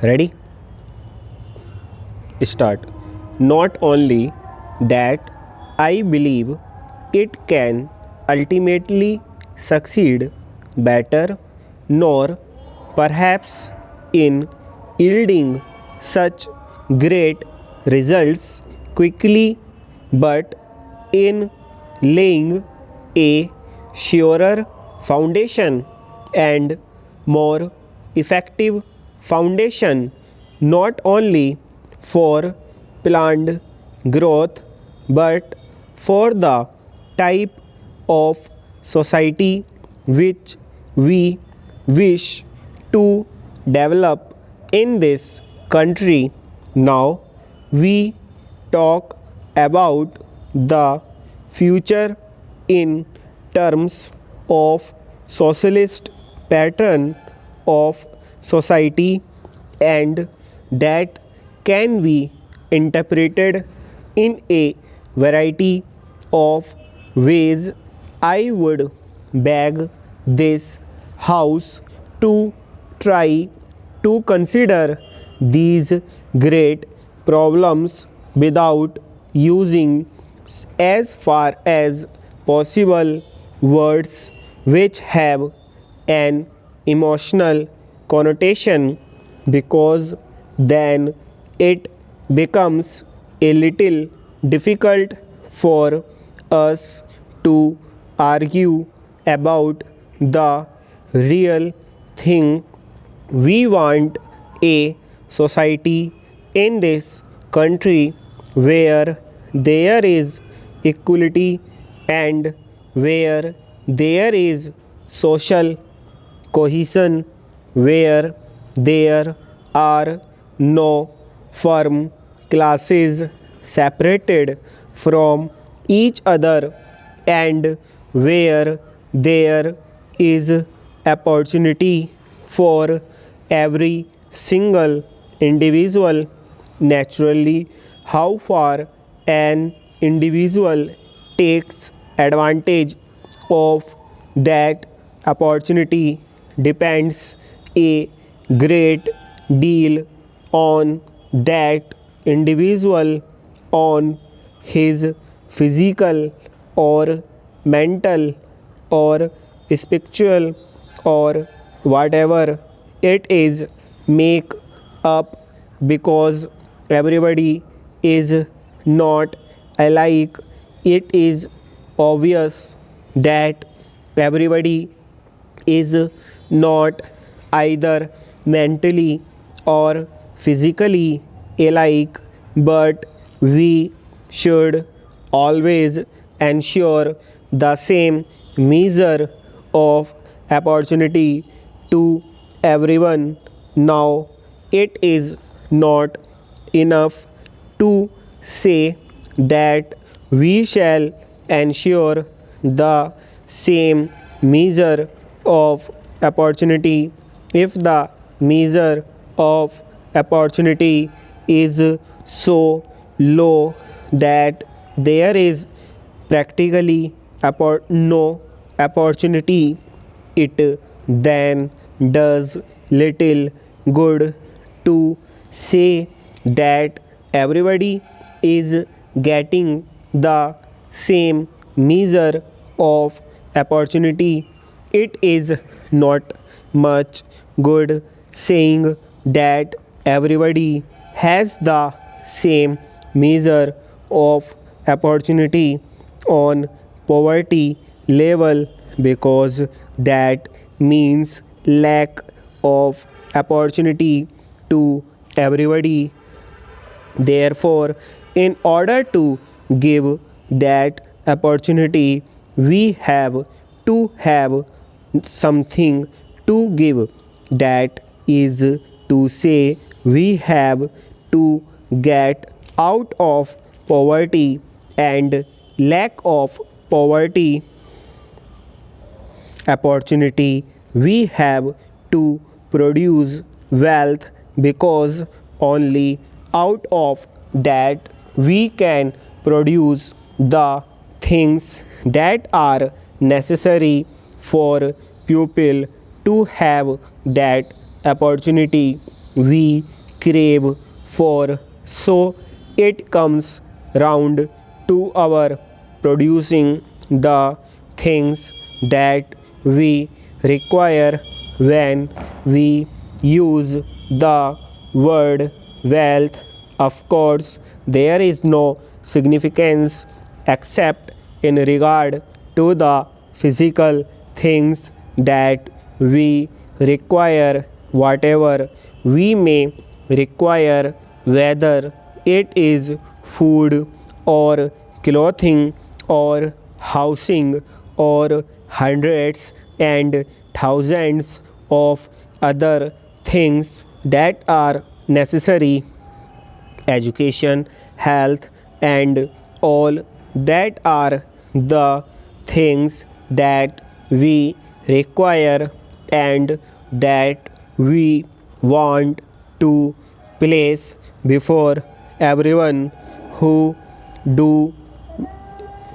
Ready? Start. Not only that, I believe it can ultimately succeed better, nor perhaps in yielding such great results quickly, but in laying a surer foundation and more effective foundation not only for planned growth but for the type of society which we wish to develop in this country. Now we talk about the future in terms of socialist pattern of society, and that can be interpreted in a variety of ways. I would beg this house to try to consider these great problems without using as far as possible words which have an emotional connotation, because then it becomes a little difficult for us to argue about the real thing. We want a society in this country where there is equality and where there is social cohesion, where there are no firm classes separated from each other, and where there is opportunity for every single individual. Naturally, how far an individual takes advantage of that opportunity depends a great deal on that individual, on his physical or mental or spiritual or whatever it is make up, because everybody is not alike. It is obvious that everybody is not either mentally or physically alike, but we should always ensure the same measure of opportunity to everyone. Now, it is not enough to say that we shall ensure the same measure of opportunity if the measure of opportunity is so low that there is practically no opportunity. It then does little good to say that everybody is getting the same measure of opportunity. It is not much good saying that everybody has the same measure of opportunity on poverty level, because that means lack of opportunity to everybody. Therefore, in order to give that opportunity, we have to have something to give. That is to say, we have to get out of poverty and lack of poverty opportunity. We have to produce wealth, because only out of that we can produce the things that are necessary for people to have that opportunity. we crave for. So it comes round to our producing the things that we require. When we use the word wealth, of course, there is no significance except in regard to the physical things that we require, whatever we may require, whether it is food or clothing or housing or hundreds and thousands of other things that are necessary, education, health, and all that are the things that we require and that we want to place before everyone. Who do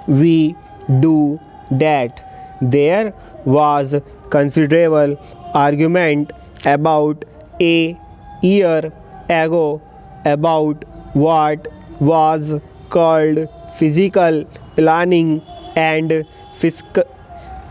we do that? There was considerable argument about a year ago about what was called physical planning and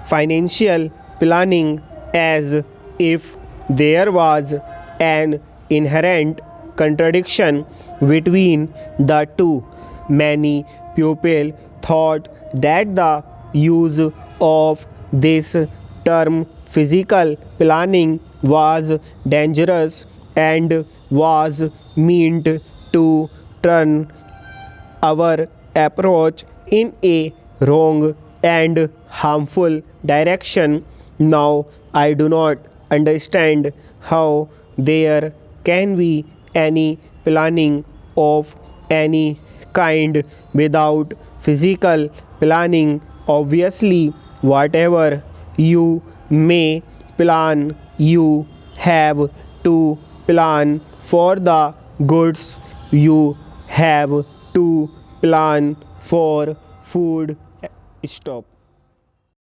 financial planning, as if there was an inherent contradiction between the two. Many people thought that the use of this term physical planning was dangerous and was meant to turn our approach in a wrong and harmful direction. Now I do not understand how there can be any planning of any kind without physical planning. Obviously, whatever you may plan, you have to plan for the goods. You have to plan for food. Stop.